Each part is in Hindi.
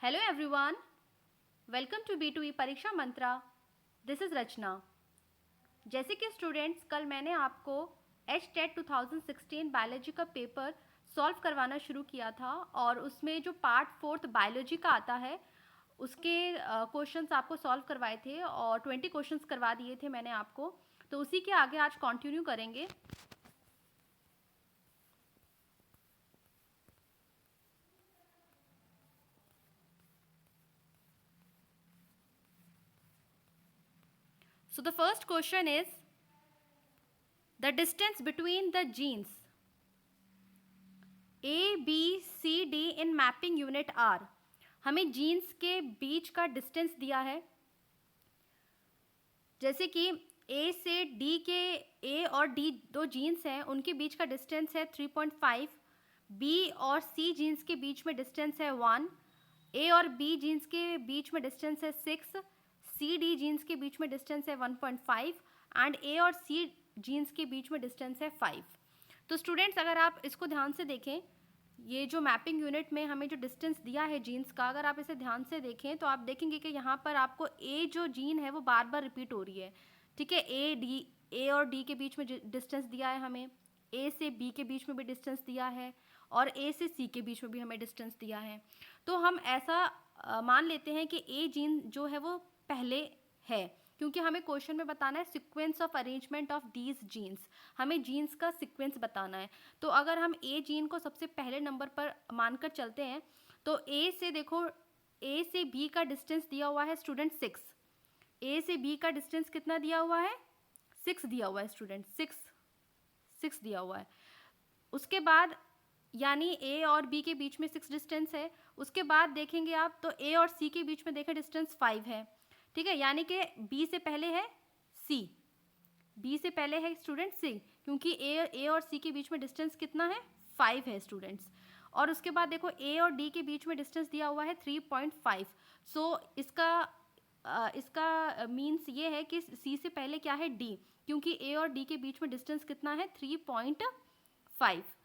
Hello everyone, welcome to B2E परीक्षा मंत्रा। दिस इज़ रचना। जैसे कि स्टूडेंट्स, कल मैंने आपको HTET 2016 बायोलॉजी का पेपर सॉल्व करवाना शुरू किया था और उसमें जो पार्ट 4 बायोलॉजी का आता है उसके क्वेश्चंस आपको सॉल्व करवाए थे और 20 क्वेश्चंस करवा दिए थे मैंने आपको। तो उसी के आगे आज कंटिन्यू करेंगे। So the first question is the distance between the genes A, B, C, D in mapping unit R। हमें जीन्स के बीच का डिस्टेंस दिया है, जैसे कि A से D के A और D दो जीन्स हैं, उनके बीच का डिस्टेंस है 3.5। B और C जीन्स के बीच में डिस्टेंस है 1। A और B जीन्स के बीच में डिस्टेंस है 6। C D जीन्स के बीच में डिस्टेंस है 1.5 एंड A और C जीन्स के बीच में डिस्टेंस है 5। तो स्टूडेंट्स, अगर आप इसको ध्यान से देखें, ये जो मैपिंग यूनिट में हमें जो डिस्टेंस दिया है जीन्स का, अगर आप इसे ध्यान से देखें तो आप देखेंगे कि यहाँ पर आपको ए जो जीन है वो बार बार रिपीट हो रही है। ठीक है, ए और डी के बीच में डिस्टेंस दिया है, हमें ए से बी के बीच में भी डिस्टेंस दिया है और ए से सी के बीच में भी हमें डिस्टेंस दिया है। तो हम ऐसा मान लेते हैं कि ए जीन जो है वो पहले है, क्योंकि हमें क्वेश्चन में बताना है sequence of arrangement of these genes. हमें जीन्स का सीक्वेंस बताना है। तो अगर हम ए जीन को सबसे पहले नंबर पर मानकर चलते हैं तो ए से देखो, ए से बी का डिस्टेंस दिया हुआ है स्टूडेंट 6। ए से बी का डिस्टेंस कितना दिया हुआ है? 6 दिया हुआ है स्टूडेंट, 6 दिया हुआ है। उसके बाद यानी ए और बी के बीच में 6 डिस्टेंस है। उसके बाद देखेंगे आप तो ए और सी के बीच में देखें डिस्टेंस 5 है। ठीक है, यानी कि बी से पहले है सी, बी से पहले है स्टूडेंट सी, क्योंकि ए और सी के बीच में डिस्टेंस कितना है? 5 है स्टूडेंट्स। और उसके बाद देखो ए और डी के बीच में डिस्टेंस दिया हुआ है 3.5। सो इसका मीन्स ये है कि सी से पहले क्या है? डी, क्योंकि ए और डी के बीच में डिस्टेंस कितना है? 3.5।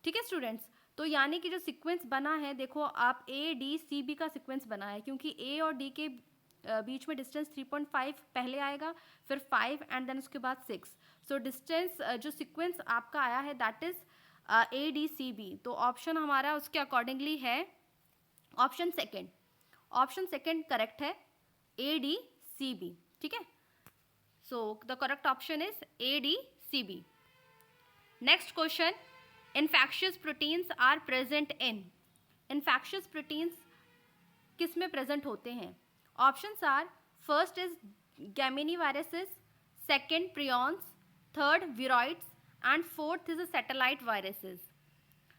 ठीक है स्टूडेंट्स, तो यानी कि जो सीक्वेंस बना है, देखो आप ए डी सी बी का सीक्वेंस बना है, क्योंकि ए और डी के बीच में डिस्टेंस 3.5 पहले आएगा, फिर 5 एंड देन उसके बाद 6। सो डिस्टेंस जो सीक्वेंस आपका आया है that is A D C B. तो ऑप्शन हमारा उसके अकॉर्डिंगली है option second. Option second correct है, ए डी सी बी। ठीक है, so the correct option is A D C B. Next question, infectious proteins are present in. Infectious proteins किस में प्रेजेंट होते हैं? Options are, first is gemini viruses, second prions, third viroids and fourth is satellite viruses.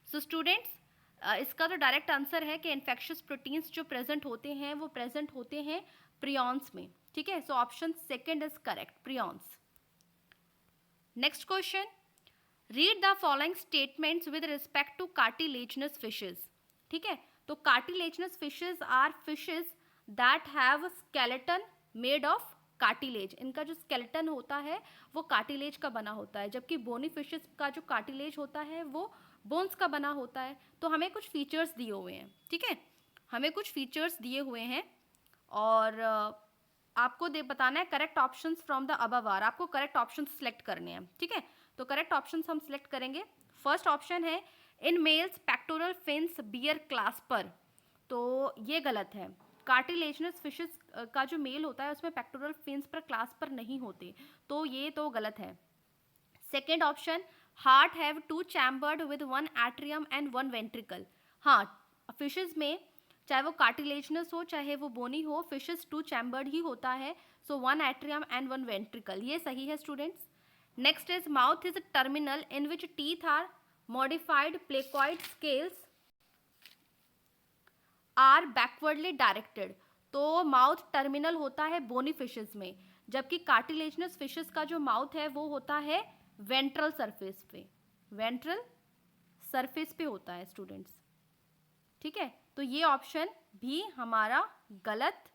So students, इसका तो डायरेक्ट आंसर है कि इन्फेक्शियस प्रोटीन्स जो प्रेजेंट होते हैं वो प्रेजेंट होते हैं प्रियॉन्स में। ठीक है, so option second is correct, prions. Next question, read the following statements with respect to cartilaginous fishes. ठीक है, तो cartilaginous fishes are fishes that have skeleton made of cartilage. इनका जो स्केलेटन होता है वो कार्टिलेज का बना होता है, जबकि बोनी फिशेज का जो कार्टिलेज होता है वो बोन्स का बना होता है। तो हमें कुछ फीचर्स दिए हुए हैं। ठीक है, हमें कुछ फीचर्स दिए हुए हैं और आपको बताना है correct options from the above are. आपको करेक्ट ऑप्शन सेलेक्ट करने हैं। ठीक है, तो करेक्ट ऑप्शंस हम सेलेक्ट करेंगे। फर्स्ट ऑप्शन है in males pectoral fins bear clasper. तो ये गलत है। कार्टिलेजनस फिशेस का जो मेल होता है उसमें पेक्टोरल फिन्स पर क्लास्पर नहीं होते, तो ये तो गलत है। Second option, heart have 2 chambered with 1 atrium and 1 ventricle. हाँ, फिशेज में चाहे वो कार्टिलेजनस हो चाहे वो बोनी हो, फिशेज 2 चैम्बर्ड ही होता है। सो 1 एट्रियम एंड 1 वेंट्रिकल, ये सही है students. Next is mouth is terminal in which teeth are modified placoid scales are backwardly directed. तो माउथ टर्मिनल होता है बोनी फिशेस में, जबकि कार्टिलेजनस फिशेस का जो माउथ है वो होता है वेंट्रल सरफेस पे, वेंट्रल सरफेस पे होता है स्टूडेंट्स। ठीक है, तो ये ऑप्शन भी हमारा गलत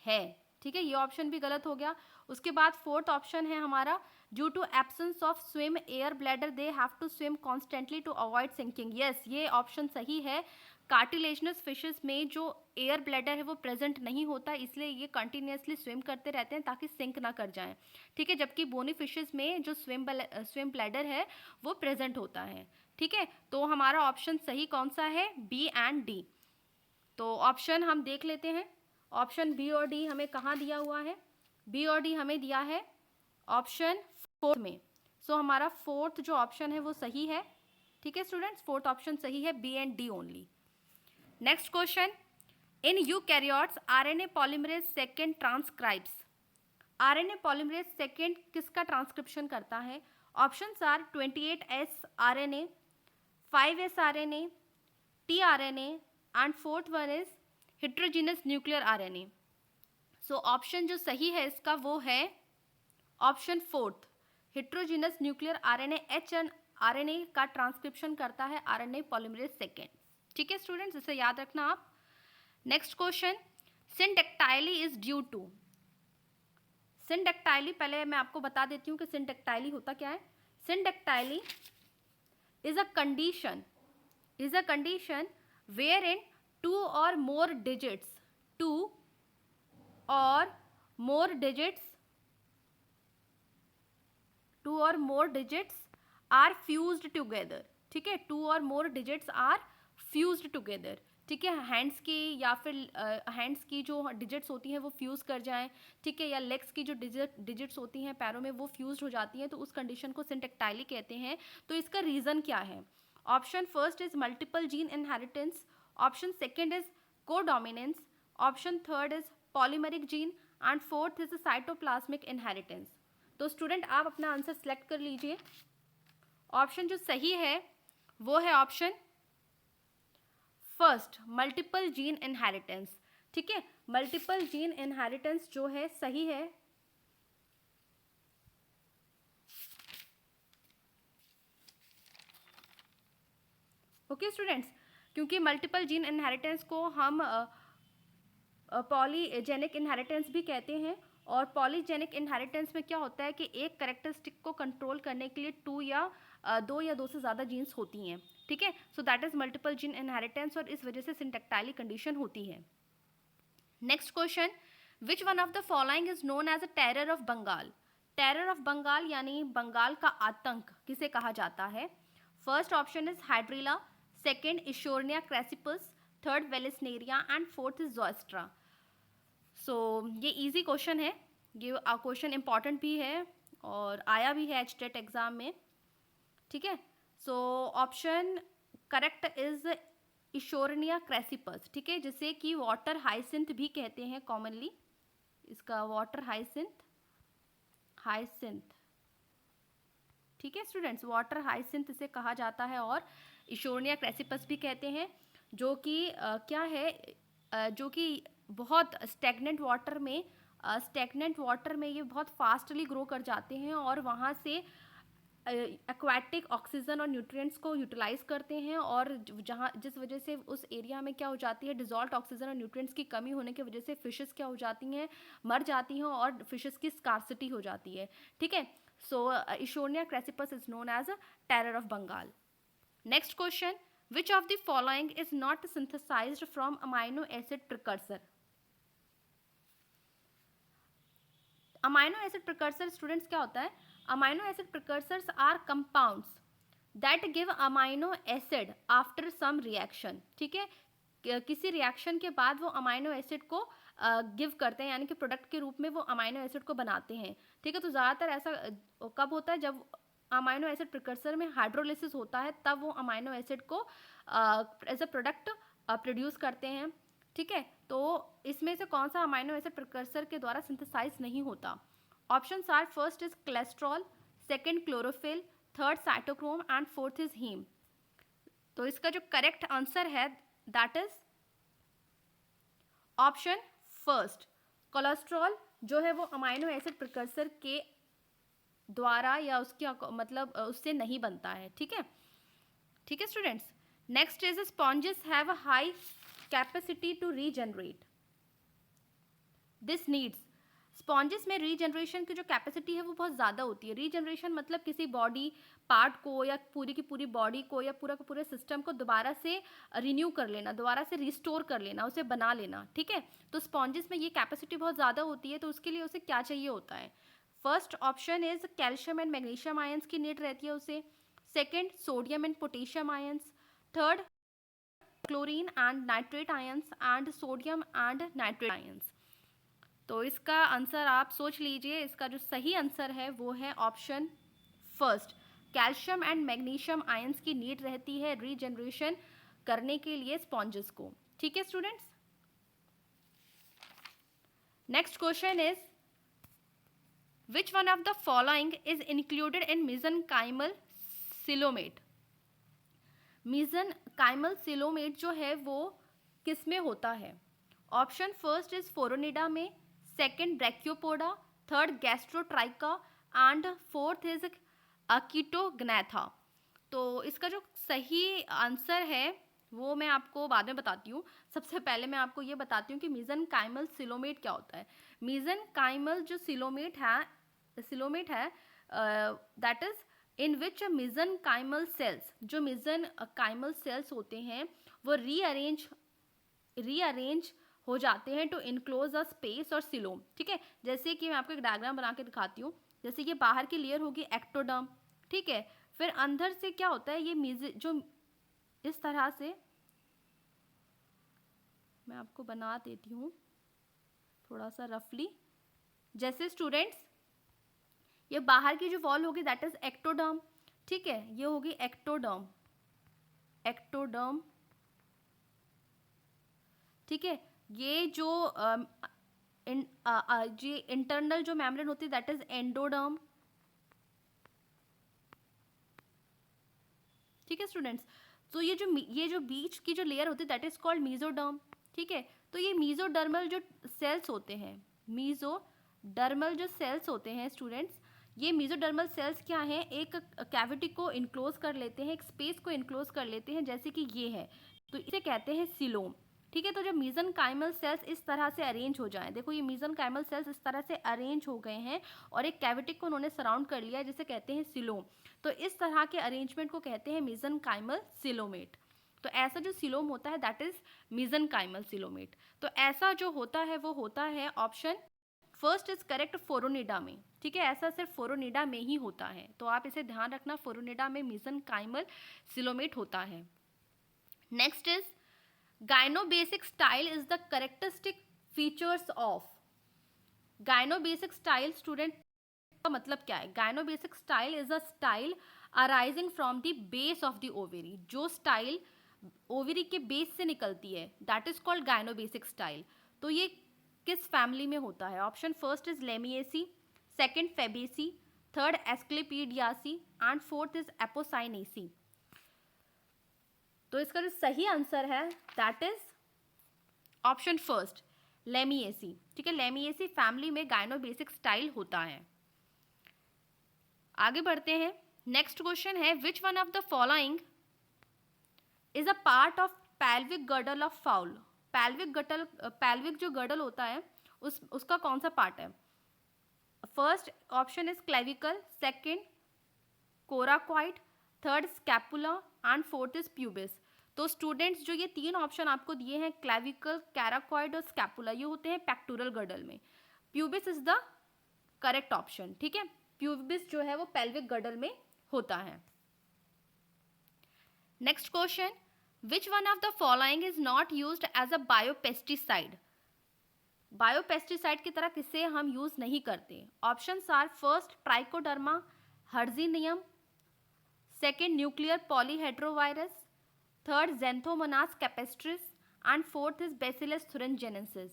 है। ठीक है, ये ऑप्शन भी गलत हो गया। उसके बाद फोर्थ ऑप्शन है हमारा, due to absence of swim air bladder they have to swim constantly to avoid sinking. Yes, ये ऑप्शन सही है। कार्टिलेजनस फिशेस में जो एयर ब्लैडर है वो प्रेजेंट नहीं होता, इसलिए ये कंटिन्यूसली स्विम करते रहते हैं ताकि सिंक ना कर जाएं, ठीक है। जबकि बोनी फिशेस में जो स्विम ब्लैडर है वो प्रेजेंट होता है, ठीक है। तो हमारा ऑप्शन सही कौन सा है, बी एंड डी। तो ऑप्शन हम देख लेते हैं, ऑप्शन बी और डी हमें कहाँ दिया हुआ है, बी और डी हमें दिया है ऑप्शन 4 में। सो हमारा फोर्थ जो ऑप्शन है वो सही है, ठीक है स्टूडेंट्स, फोर्थ ऑप्शन सही है, B and D only. Next question, in eukaryotes RNA polymerase second transcribes. RNA polymerase second किसका ट्रांसक्रिप्शन करता है? Options are 28S RNA, 5S RNA, tRNA and fourth one is heterogeneous nuclear RNA. So option जो सही है इसका वो है option fourth, heterogeneous nuclear RNA H N RNA का ट्रांसक्रिप्शन करता है आरएनए पॉलीमरेज सेकेंड, ठीक है स्टूडेंट्स, इसे याद रखना आप। Next question, syndactyly is due to. Syndactyly, पहले मैं आपको बता देती हूँ कि सिंडेक्टाइली होता क्या है। Syndactyly is a condition wherein two or more digits are fused together, ठीक है, 2 or more digits are fused together, ठीक है। हैंड्स की या फिर हैंड्स की जो डिजिट्स होती हैं वो फ्यूज़ कर जाएं, ठीक है, या लेग्स की जो डिजिट्स होती हैं पैरों में वो फ्यूज हो जाती हैं, तो उस कंडीशन को सिंटेक्टाइली कहते हैं। तो इसका रीज़न क्या है? Option first is multiple gene inheritance, option second is codominance, option third is polymeric gene and fourth is cytoplasmic inheritance. तो स्टूडेंट आप अपना आंसर सेलेक्ट कर लीजिए। ऑप्शन जो सही है वो है option first, multiple gene inheritance, ठीक है। मल्टीपल जीन इनहेरिटेंस जो है सही है। ओके स्टूडेंट्स, क्योंकि मल्टीपल जीन इनहेरिटेंस को हम पॉलीजेनिक इनहेरिटेंस भी कहते हैं, और पॉलीजेनिक इनहेरिटेंस में क्या होता है कि एक कैरेक्टरिस्टिक को कंट्रोल करने के लिए दो या दो से ज़्यादा जीन्स होती हैं, ठीक है। So that is multiple gene inheritance, और इस वजह से सिंटेक्टाइली कंडीशन होती है। Next question, which one of the following is known as a terror of Bengal. Terror of Bengal यानी बंगाल का आतंक किसे कहा जाता है? First option is hydrilla, second eichhornia crassipes, third vallisneria and fourth is zostera. So ये इजी क्वेश्चन है, ये क्वेश्चन इंपॉर्टेंट भी है और आया भी है एचटेट एग्जाम में, ठीक है। सो ऑप्शन करेक्ट इज इशोर्निया क्रेसिपस, ठीक है, जिसे कि वाटर हाइसिंथ भी कहते हैं कॉमनली, इसका वाटर हाइसिंथ, ठीक है स्टूडेंट्स, वाटर हाइसिंथ इसे कहा जाता है, और इशोर्निया क्रेसिपस भी कहते हैं, जो कि क्या है, जो कि बहुत स्टैग्नेंट वाटर में ये बहुत फास्टली ग्रो कर जाते हैं, और वहाँ से एक्वाटिक ऑक्सीजन और न्यूट्रिएंट्स को यूटिलाइज करते हैं, और जिस वजह से उस एरिया में क्या हो जाती है, डिजॉल्व ऑक्सीजन और न्यूट्रिएंट्स की कमी होने की वजह से फिशेस क्या हो जाती हैं, मर जाती हैं, और फिशेस की स्कार्सिटी हो जाती है, ठीक है। So eichhornia crassipes is known as a terror of Bengal. Next question, which of the following is not synthesized from amino acid precursor. Amino acid precursor students क्या होता है? Amino acid precursors are compounds that give amino acid after some reaction, ठीक है, किसी रिएक्शन के बाद वो अमाइनो एसिड को गिव करते हैं, यानी कि प्रोडक्ट के रूप में वो अमाइनो एसिड को बनाते हैं, ठीक है। तो ज़्यादातर ऐसा कब होता है? जब अमाइनो एसिड प्रिकर्सर में हाइड्रोलिसिस होता है, तब वो अमाइनो एसिड को एज अ प्रोडक्ट प्रोड्यूस करते हैं, ठीक है। तो इसमें से कौन सा अमाइनो एसिड प्रिकर्सर के द्वारा सिंथेसाइज नहीं होता? Options are first is cholesterol, second chlorophyll, third cytochrome and fourth is heme. तो इसका जो करेक्ट आंसर है that is option first, cholesterol जो है वो अमाइनो एसिड प्रिकर्सर के द्वारा या उसके मतलब उससे नहीं बनता है, ठीक है, ठीक है students. Next is sponges have a high capacity to regenerate, this needs sponges में रीजनरेशन की जो कैपेसिटी है वो बहुत ज़्यादा होती है। रीजनरेशन मतलब किसी बॉडी पार्ट को या पूरी की पूरी बॉडी को या पूरा का पूरे सिस्टम को दोबारा से रिन्यू कर लेना, दोबारा से रिस्टोर कर लेना, उसे बना लेना, ठीक है। तो स्पॉन्जेस में ये कैपेसिटी बहुत ज़्यादा होती है, तो उसके लिए उसे क्या चाहिए होता है? First option is calcium and magnesium ions की नीड रहती है उसे। Second, sodium and potassium ions. Third, chlorine and nitrate ions and sodium and nitrate ions. तो इसका आंसर आप सोच लीजिए, इसका जो सही आंसर है वो है option first, calcium and magnesium ions की नीड रहती है रीजनरेशन करने के लिए स्पॉन्जेस को, ठीक है students. Next question is which one of the following is included in mesenchymal coelomate. Mesenchymal coelomate जो है वो किस में होता है? ऑप्शन फर्स्ट इज फोरोनिडा में, second brachiopoda, third gastrotricha and fourth is chaetognatha. तो इसका जो सही आंसर है वो मैं आपको बाद में बताती हूँ। सबसे पहले मैं आपको ये बताती हूँ कि मेसेनकाइमल सिलोमेट क्या होता है। मेसेनकाइमल जो सिलोमेट है that is in which mesenchymal cells, जो मेसेनकाइमल सेल्स होते हैं वो रीअरेंज हो जाते हैं टू इनक्लोज अ स्पेस और सिलोम, ठीक है। जैसे कि मैं आपको एक डायग्राम बना के दिखाती हूँ। जैसे ये बाहर की लेयर होगी एक्टोडर्म, ठीक है। फिर अंदर से क्या होता है, ये जो इस तरह से मैं आपको बना देती हूँ थोड़ा सा रफली। जैसे स्टूडेंट्स ये बाहर की जो वॉल होगी दैट इज एक्टोडर्म, ठीक है। ये होगी एक्टोडर्म, ठीक है। ये जो इंटरनल जो मेम्ब्रेन होती है दैट इज एंडोडर्म, ठीक है स्टूडेंट्स। तो ये जो बीच की जो लेयर होती है दैट इज कॉल्ड मीजोडर्म, ठीक है। तो ये मीजोडर्मल जो सेल्स होते हैं स्टूडेंट्स, ये मीजोडर्मल सेल्स क्या हैं, एक कैविटी को इनक्लोज कर लेते हैं, एक स्पेस को इनक्लोज कर लेते हैं, जैसे कि ये है, तो इसे कहते हैं सिलोम, ठीक है। तो जब मेसेनकाइमल सेल्स इस तरह से अरेंज हो जाएं, देखो ये मेसेनकाइमल सेल्स इस तरह से अरेंज हो गए हैं और एक कैविटी को उन्होंने सराउंड कर लिया है जिसे कहते हैं सिलोम। तो इस तरह के अरेंजमेंट को कहते हैं मेसेनकाइमल सिलोमेट। तो ऐसा जो सिलोम होता है दैट इज मेसेनकाइमल सिलोमेट। तो ऐसा जो होता है वो होता है ऑप्शन फर्स्ट इज करेक्ट, फोरोनिडा में, ठीक है। ऐसा सिर्फ फोरोनिडा में ही होता है, तो आप इसे ध्यान रखना, फोरोनिडा में मेसेनकाइमल सिलोमेट होता है। Next is gynobasic style is the characteristic features of. Gynobasic style student का मतलब क्या है? Gynobasic style is a style arising from the base of the ovary. जो स्टाइल ओवेरी के बेस से निकलती है that is called gynobasic style. तो ये किस फैमिली में होता है? Option first is lamiaceae, second fabaceae, third asclepiadaceae and fourth is apocynaceae. तो इसका जो सही आंसर है दैट इज ऑप्शन फर्स्ट, लेमिएसी, ठीक है। लेमिएसी फैमिली में गाइनोबेसिक स्टाइल होता है। आगे बढ़ते हैं। नेक्स्ट क्वेश्चन है विच one of the following is a part of pelvic girdle of foul. Pelvic जो गर्डल होता है उसका कौन सा पार्ट है? First option is clavicle, second coracoid, third scapula and fourth is pubis. तो स्टूडेंट्स जो ये तीन ऑप्शन आपको दिए हैं क्लेविकल, कैराकॉइड और स्कैपुला, ये होते हैं पेक्टोरल गर्डल में। Pubis is the correct option, ठीक है। प्यूबिस जो है वो पेल्विक गर्डल में होता है। Next question, which one of the following is not used as a biopesticide. Biopesticide की तरह किसे हम यूज नहीं करते? Options are first trichoderma harzianum, second nuclear polyhedrovirus, third xanthomonas campestris and fourth is bacillus thuringiensis।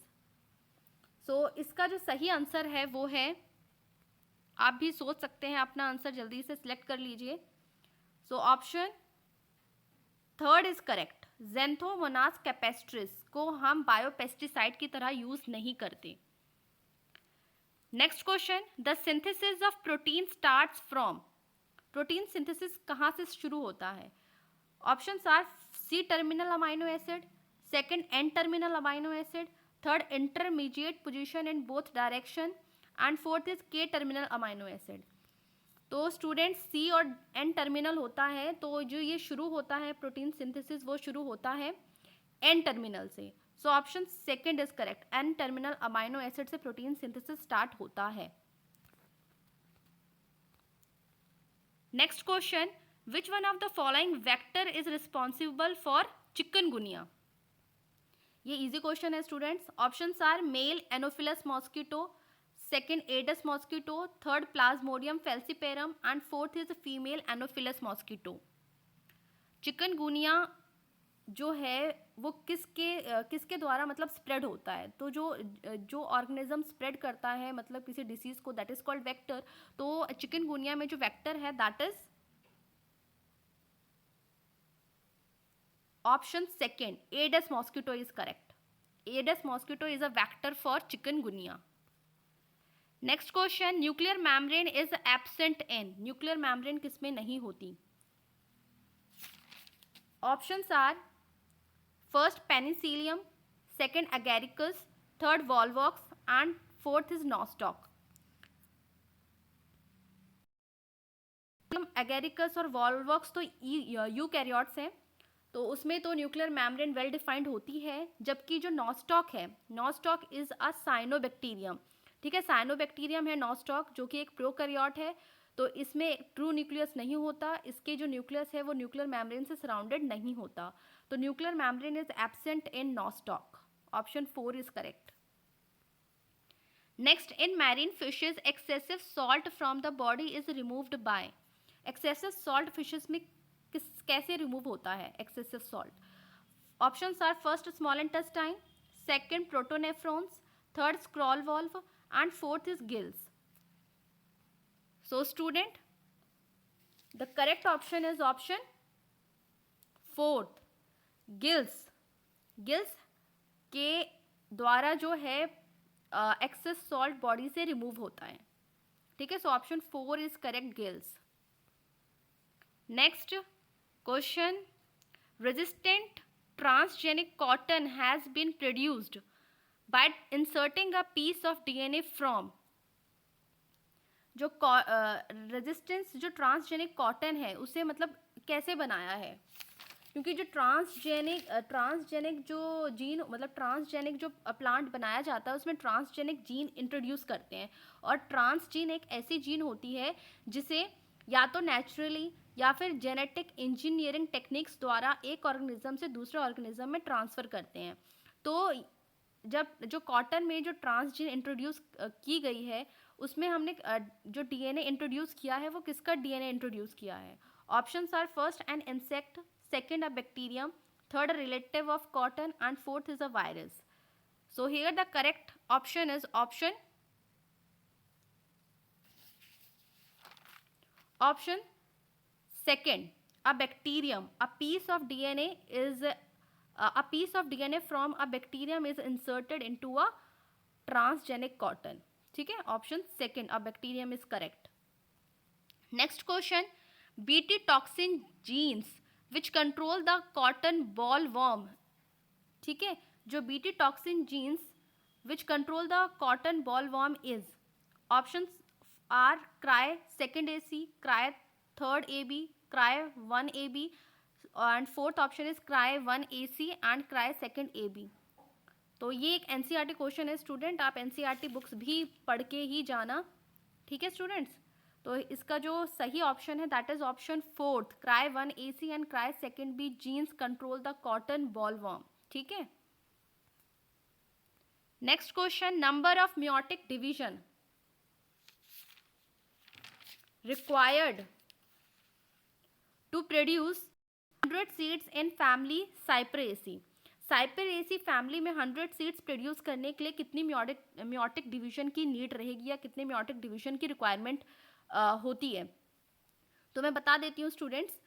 So इसका जो सही आंसर है वो है, आप भी सोच सकते हैं, अपना आंसर जल्दी से सिलेक्ट कर लीजिए। So option third is correct, xanthomonas campestris को हम बायोपेस्टिसाइड की तरह यूज नहीं करते। Next question, the synthesis of protein starts from. Protein synthesis कहाँ से शुरू होता है? Options are C terminal amino acid, second N terminal amino acid, third intermediate position in both direction and fourth is K terminal amino acid. तो स्टूडेंट्स सी और एन टर्मिनल होता है, तो जो ये शुरू होता है प्रोटीन सिंथेसिस वो शुरू होता है एन टर्मिनल से। So option second is correct, N terminal amino acid से प्रोटीन सिंथेसिस स्टार्ट होता है। Next question, which one of the following vector is responsible for chikungunya? ये इजी क्वेश्चन है students. Options are male anopheles mosquito, second aedes mosquito, third plasmodium falciparum and fourth is female anopheles mosquito. Chikungunya जो है वो किसके द्वारा मतलब स्प्रेड होता है? तो जो ऑर्गेनिज्म स्प्रेड करता है मतलब किसी डिसीज को, दैट इज कॉल्ड वेक्टर। तो चिकनगुनिया में जो वेक्टर है that is option second, aedes mosquito is correct. Aedes mosquito is a vector for chikungunya. Next question, nuclear membrane is absent in? Nuclear membrane किसमें नहीं होती? Options are first penicillium, second agaricus, third volvox and fourth is nostoc. Agaricus और वॉलवॉक्स तो यूकैरियोट्स हैं, तो उसमें तो न्यूक्लियर मेम्ब्रेन वेल डिफाइंड होती है, जबकि जो नॉस्टॉक है, नॉस्टॉक इज अ साइनोबैक्टीरियम। ठीक है, साइनोबैक्टीरियम है नॉस्टॉक, जो कि एक प्रोकैरियोट है। तो इसमें ट्रू न्यूक्लियस नहीं होता, इसके जो न्यूक्लियस है वो न्यूक्लियर मेम्ब्रेन से सराउंडेड नहीं होता। तो nuclear membrane is absent in nostoc. Option 4 is correct. Next, in marine fishes excessive salt from the body is removed by? Excessive salt fishes में कैसे रिमूव होता है excessive salt? Options are first small intestine, second protonephrons, third scroll valve and fourth is gills. So student, the correct option is option fourth, gills. Gills के द्वारा जो है एक्सेस सॉल्ट बॉडी से रिमूव होता है। ठीक है, so option 4 is correct, gills. Next question, resistant transgenic cotton has been produced by inserting a piece of DNA from? जो रेजिस्टेंस जो ट्रांसजेनिक कॉटन है उसे मतलब कैसे बनाया है? क्योंकि जो ट्रांसजेनिक जो जीन मतलब ट्रांसजेनिक जो प्लांट बनाया जाता है उसमें ट्रांसजेनिक जीन इंट्रोड्यूस करते हैं, और ट्रांस जीन एक ऐसी जीन होती है जिसे या तो नेचुरली या फिर जेनेटिक इंजीनियरिंग टेक्निक्स द्वारा एक ऑर्गेनिज्म से दूसरे ऑर्गेनिज्म में ट्रांसफ़र करते हैं। तो जब जो कॉटन में जो ट्रांसजीन इंट्रोड्यूस की गई है उसमें हमने जो डीएनए इंट्रोड्यूस किया है वो किसका डीएनए इंट्रोड्यूस किया है? Options are first an insect, second a bacterium, third a relative of cotton and fourth is a virus. So here the correct option is option second, a bacterium. A piece of DNA from a bacterium is inserted into a transgenic cotton. ठीक है, option second, a bacterium is correct. Next question, Bt toxin genes which control the cotton bollworm. ठीक है, जो Bt toxin genes which control the cotton bollworm is? Options are cry second AC, cry third AB, cry 1AB and fourth option is cry 1AC and cry second AB. तो ये एक एनसीईआरटी क्वेश्चन है स्टूडेंट, आप एनसीईआरटी बुक्स भी पढ़ के ही जाना। ठीक है स्टूडेंट्स, तो इसका जो सही ऑप्शन है that is option fourth, cry 1AC and cry second B genes control the cotton bollworm. ठीक है, next question, number of meiotic division required to produce 100 seeds in family Cyperaceae. Cyperaceae family में 100 सीड्स प्रोड्यूस करने के लिए कितनी म्योटिक डिवीजन की नीड रहेगी या कितने म्योटिक डिवीजन की रिक्वायरमेंट होती है? तो मैं बता देती हूँ स्टूडेंट्स,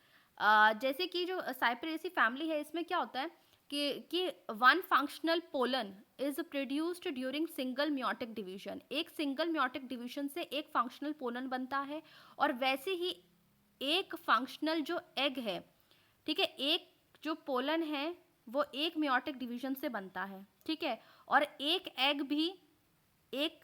जैसे कि जो Cyperaceae फैमिली है इसमें क्या होता है कि one functional pollen is produced during single meiotic division. एक सिंगल म्योटिक डिवीजन से एक फंक्शनल पोलन बनता है, और वैसे ही एक फंक्शनल जो एग है, ठीक है, एक जो पोलन है वो एक म्योटिक डिवीजन से बनता है। ठीक है, और एक एग भी एक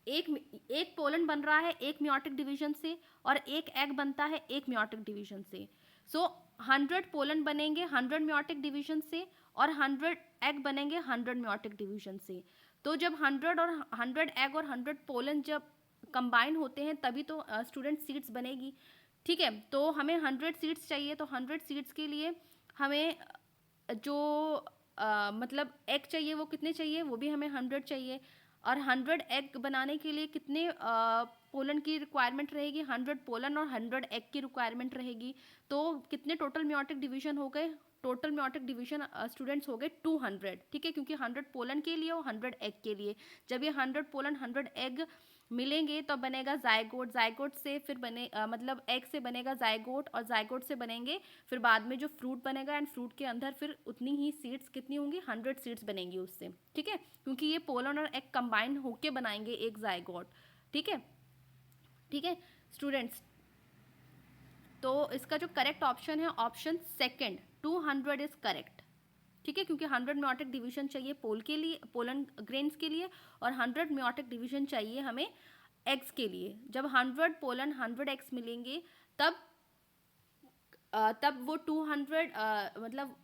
एक पोलन बन रहा है एक मियोटिक डिवीजन से, और एक एग बनता है एक मियोटिक डिवीजन से। सो 100 पोलन बनेंगे 100 मियोटिक डिवीजन से, और 100 एग बनेंगे 100 मियोटिक डिवीजन से। तो जब 100 एग और 100 पोलन जब कंबाइन होते हैं तभी तो स्टूडेंट सीड्स बनेगी। ठीक है, तो हमें 100 सीड्स चाहिए, तो 100 सीड्स के लिए हमें जो मतलब एग चाहिए वो कितने चाहिए, वो भी हमें 100 चाहिए। और 100 एग बनाने के लिए कितने पोलन की रिक्वायरमेंट रहेगी, 100 पोलन और 100 एग की रिक्वायरमेंट रहेगी। तो कितने टोटल मियोटिक डिवीजन हो गए, टोटल मियोटिक डिवीजन स्टूडेंट्स हो गए 200। ठीक है, क्योंकि 100 पोलन के लिए और 100 एग के लिए। जब ये 100 पोलन 100 एग मिलेंगे तो बनेगा जायगोट, जायगोट से फिर बने मतलब एग से बनेगा जायगोट, और जायगोट से बनेंगे फिर बाद में जो फ्रूट बनेगा, एंड फ्रूट के अंदर फिर उतनी ही सीड्स कितनी होंगी, 100 सीड्स बनेंगी उससे। ठीक है, क्योंकि ये पोलन और एग कंबाइन होके बनाएंगे एक जायगोट। ठीक है, ठीक है स्टूडेंट्स, तो इसका जो करेक्ट ऑप्शन है ऑप्शन सेकंड 200 इज करेक्ट। ठीक है, क्योंकि 100 मियोटिक डिवीजन चाहिए पोल के लिए, पोलन ग्रेन्स के लिए, और 100 मियोटिक डिवीजन चाहिए हमें एग्स के लिए। जब 100 पोलन 100 एग्स मिलेंगे तब वो 200 मतलब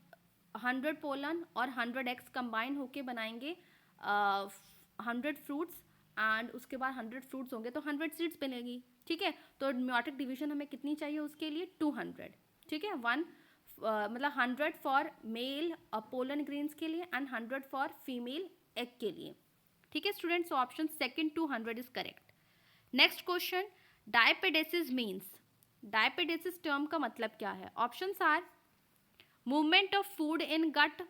100 पोलन और 100 एग्स कंबाइन होके बनाएंगे 100 फ्रूट्स, एंड उसके बाद 100 फ्रूट्स होंगे तो 100 सीड्स बनेगी। ठीक है, तो मियोटिक डिवीजन हमें कितनी चाहिए उसके लिए 200। ठीक है, मतलब 100 फॉर मेल पोलन ग्रेन्स के लिए एंड 100 फॉर फीमेल एग के लिए। ठीक है students, option second 200 is correct. Next question, diapedesis means, diapedesis term का मतलब क्या है? Options are movement of food in gut,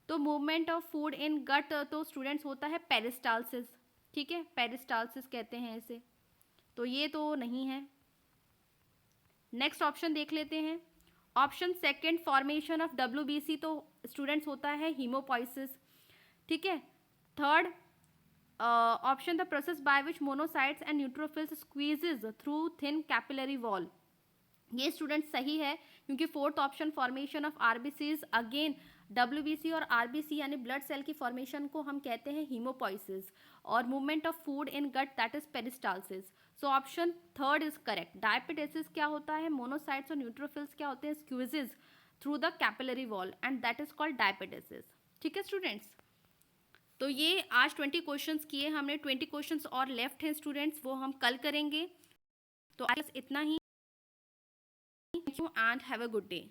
तो movement of food in gut तो स्टूडेंट्स होता है पेरिस्टालसिस। ठीक है, पेरिस्टालसिस कहते हैं इसे, तो ये तो नहीं है। नेक्स्ट ऑप्शन देख लेते हैं, option second formation of WBC, तो स्टूडेंट्स होता है हीमोपोइसिस। ठीक है, third option the process by which monocytes and neutrophils squeezes through thin capillary wall, ये स्टूडेंट सही है, क्योंकि fourth option formation of RBCs, again WBC और RBC यानी ब्लड सेल की फॉर्मेशन को हम कहते हैं हीमोपोइसिस, और movement of food in gut that is peristalsis. So option third is correct. Diapedesis क्या होता है, मोनोसाइट्स और न्यूट्रोफिल्स क्या होते हैं, squeezes through the capillary wall, and that is called diapedesis. ठीक है स्टूडेंट्स, तो ये आज 20 क्वेश्चंस किए हमने, 20 क्वेश्चंस और लेफ्ट हैं स्टूडेंट्स, वो हम कल करेंगे। तो आज इतना ही, thank you and have a good day.